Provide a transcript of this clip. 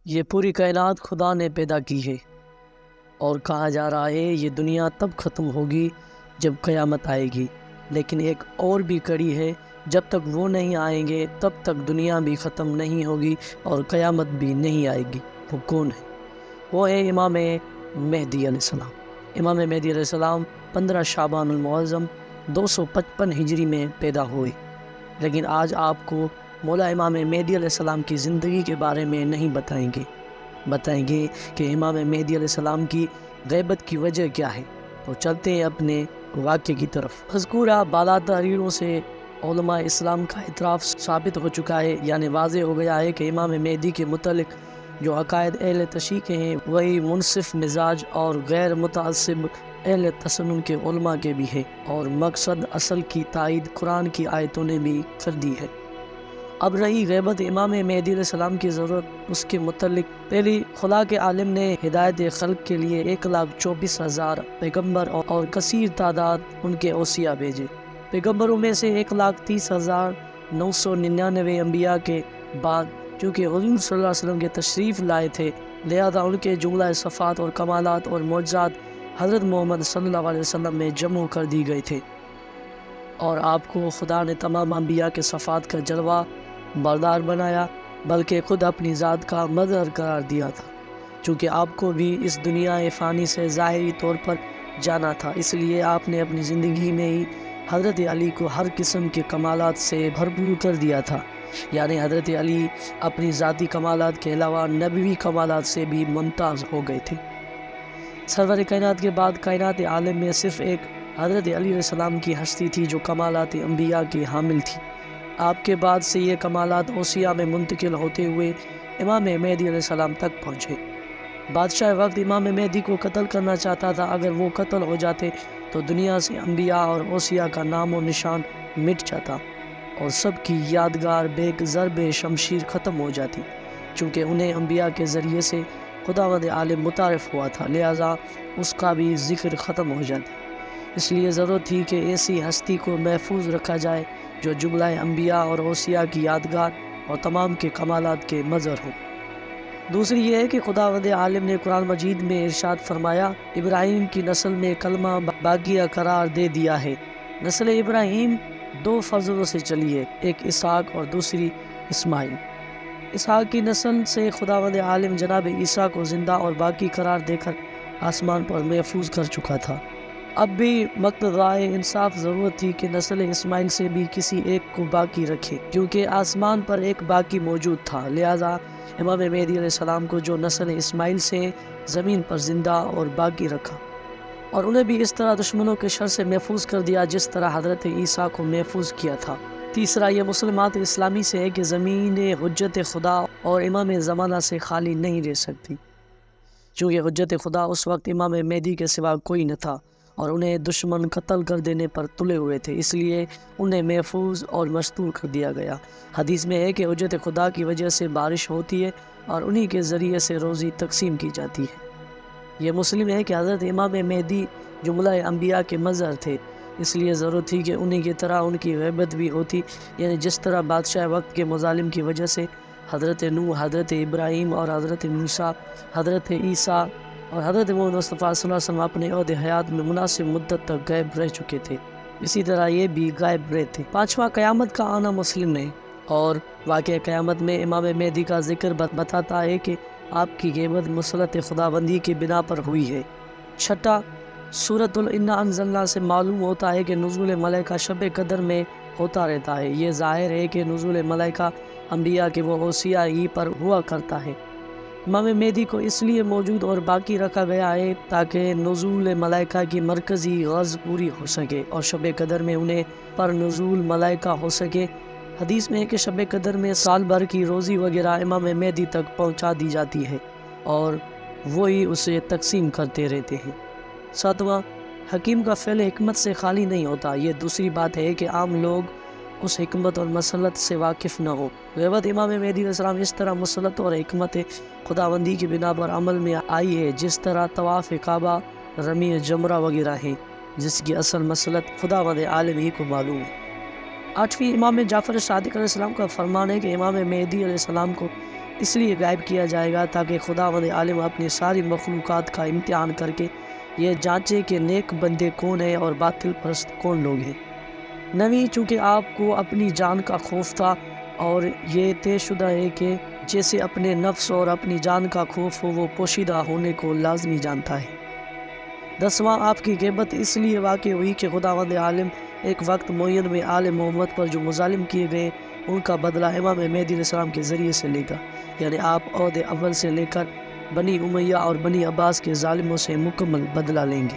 یہ پوری کائنات خدا نے پیدا کی ہے اور کہا جا رہا ہے یہ دنیا تب ختم ہوگی جب قیامت آئے گی، لیکن ایک اور بھی کڑی ہے، جب تک وہ نہیں آئیں گے تب تک دنیا بھی ختم نہیں ہوگی اور قیامت بھی نہیں آئے گی۔ وہ کون ہے؟ وہ ہے امام مہدی علیہ السلام۔ امام مہدی علیہ السلام 15 شعبان المعظم 255 ہجری میں پیدا ہوئے، لیکن آج آپ کو مولا امام مہدی علیہ السلام کی زندگی کے بارے میں نہیں بتائیں گے کہ امام مہدی علیہ السلام کی غیبت کی وجہ کیا ہے۔ تو چلتے ہیں اپنے واقعے کی طرف۔ مذکورہ بالا تحریروں سے علماء اسلام کا اعتراف ثابت ہو چکا ہے، یعنی واضح ہو گیا ہے کہ امام مہدی کے متعلق جو عقائد اہل تشیع کے ہیں وہی منصف مزاج اور غیر متعصب اہل تسنن کے علماء کے بھی ہے، اور مقصد اصل کی تائید قرآن کی آیتوں نے بھی کر دی ہے۔ اب رہی غیبت امام مہدی علیہ السلام کی ضرورت، اس کے متعلق پہلی خلا کے عالم نے ہدایت خلق کے لیے 1,24,000 پیغمبر اور کثیر تعداد ان کے اوصیاء بھیجے۔ پیغمبروں میں سے 1,30,999 انبیاء کے بعد چونکہ حضور صلی اللہ علیہ وسلم کے تشریف لائے تھے، لہذا ان کے جملہ صفات اور کمالات اور معجزات حضرت محمد صلی اللہ علیہ وسلم میں جمع کر دی گئے تھے، اور آپ کو خدا نے تمام انبیاء کے صفات کا جلوہ بردار بنایا، بلکہ خود اپنی ذات کا مظہر قرار دیا تھا۔ چونکہ آپ کو بھی اس دنیا فانی سے ظاہری طور پر جانا تھا، اس لیے آپ نے اپنی زندگی میں ہی حضرت علی کو ہر قسم کے کمالات سے بھرپور کر دیا تھا، یعنی حضرت علی اپنی ذاتی کمالات کے علاوہ نبوی کمالات سے بھی ممتاز ہو گئے تھے۔ سرور کائنات کے بعد کائنات عالم میں صرف ایک حضرت علی علیہ السلام کی ہستی تھی جو کمالات انبیاء کی حامل تھی۔ آپ کے بعد سے یہ کمالات اوصیاء میں منتقل ہوتے ہوئے امام مہدی علیہ السلام تک پہنچے۔ بادشاہ وقت امام مہدی کو قتل کرنا چاہتا تھا، اگر وہ قتل ہو جاتے تو دنیا سے انبیاء اور اوصیاء کا نام و نشان مٹ جاتا اور سب کی یادگار بیک ضرب شمشیر ختم ہو جاتی، چونکہ انہیں انبیاء کے ذریعے سے خداوند عالم متعارف ہوا تھا، لہذا اس کا بھی ذکر ختم ہو جاتا۔ اس لیے ضرورت تھی کہ ایسی ہستی کو محفوظ رکھا جائے جو جملہ انبیاء اور اوصیاء کی یادگار اور تمام کے کمالات کے مظہر ہوں۔ دوسری یہ ہے کہ خداوند عالم نے قرآن مجید میں ارشاد فرمایا، ابراہیم کی نسل میں کلمہ باقیہ قرار دے دیا ہے۔ نسل ابراہیم 2 فرزندوں سے چلی ہے، ایک اسحاق اور دوسری اسماعیل۔ اسحاق کی نسل سے خداوند عالم جناب عیسیٰ کو زندہ اور باقی قرار دے کر آسمان پر محفوظ کر چکا تھا۔ اب بھی مقتضائے انصاف ضرورت تھی کہ نسل اسماعیل سے بھی کسی ایک کو باقی رکھے، کیونکہ آسمان پر ایک باقی موجود تھا، لہذا امام مہدی علیہ السلام کو جو نسل اسماعیل سے زمین پر زندہ اور باقی رکھا، اور انہیں بھی اس طرح دشمنوں کے شر سے محفوظ کر دیا جس طرح حضرت عیسیٰ کو محفوظ کیا تھا۔ تیسرا یہ مسلمات اسلامی سے ہے کہ زمین حجت خدا اور امام زمانہ سے خالی نہیں رہ سکتی، چونکہ حجت خدا اس وقت امام مہدی کے سوا کوئی نہ تھا اور انہیں دشمن قتل کر دینے پر تلے ہوئے تھے، اس لیے انہیں محفوظ اور مستور کر دیا گیا۔ حدیث میں ہے کہ حجت خدا کی وجہ سے بارش ہوتی ہے اور انہی کے ذریعے سے روزی تقسیم کی جاتی ہے۔ یہ مسلم ہے کہ حضرت امام مہدی جملہ انبیاء کے مظہر تھے، اس لیے ضرورت تھی کہ انہی کی طرح ان کی غیبت بھی ہوتی، یعنی جس طرح بادشاہ وقت کے مظالم کی وجہ سے حضرت نوح، حضرت ابراہیم اور حضرت موسیٰ، حضرت عیسیٰ اور حضرت محمد مصطفیٰ صلی اللہ علیہ وسلم اپنے عہد حیات میں مناسب مدت تک غائب رہ چکے تھے، اسی طرح یہ بھی غائب رہے تھے۔ پانچواں، قیامت کا آنا مسلم ہے، اور واقعہ قیامت میں امام مہدی کا ذکر بتاتا ہے کہ آپ کی غیبت مسلط خداوندی کی بنا پر ہوئی ہے۔ چھٹا، سورۃ انا انزلنا سے معلوم ہوتا ہے کہ نزول ملائکہ شب قدر میں ہوتا رہتا ہے۔ یہ ظاہر ہے کہ نزول ملائکہ انبیاء کے وہ اوصیاء ہی پر ہوا کرتا ہے۔ امام مہدی کو اس لیے موجود اور باقی رکھا گیا ہے تاکہ نزول ملائکہ کی مرکزی غرض پوری ہو سکے اور شب قدر میں انہیں پر نزول ملائکہ ہو سکے۔ حدیث میں ہے کہ شب قدر میں سال بھر کی روزی وغیرہ امام مہدی تک پہنچا دی جاتی ہے اور وہی اسے تقسیم کرتے رہتے ہیں۔ ساتواں، حکیم کا فعل حکمت سے خالی نہیں ہوتا۔ یہ دوسری بات ہے کہ عام لوگ اس حکمت اور مسلط سے واقف نہ ہو۔ غیبت امام مہدی علیہ السلام اس طرح مسلط اور حکمت خداوندی کی بنا پر عمل میں آئی ہے جس طرح طواف کعبہ، رمی جمرہ وغیرہ ہیں، جس کی اصل مسلط خداوند عالم ہی کو معلوم ہے۔ آٹھویں، امام جعفر صادق علیہ السلام کا فرمان ہے کہ امام مہدی علیہ السلام کو اس لیے غائب کیا جائے گا تاکہ خداوند عالم اپنی ساری مخلوقات کا امتحان کر کے یہ جانچے کہ نیک بندے کون ہیں اور باطل پرست کون لوگ ہیں۔ نویں، چونکہ آپ کو اپنی جان کا خوف تھا اور یہ طے شدہ ہے کہ جیسے اپنے نفس اور اپنی جان کا خوف ہو وہ پوشیدہ ہونے کو لازمی جانتا ہے۔ 10واں، آپ کی غیبت اس لیے واقع ہوئی کہ خداوند عالم ایک وقت معین میں آل محمد پر جو مظالم کیے گئے ان کا بدلہ امام مہدی علیہ السلام کے ذریعے سے لے گا، یعنی آپ عہد اول سے لے کر بنی امیہ اور بنی عباس کے ظالموں سے مکمل بدلہ لیں گے۔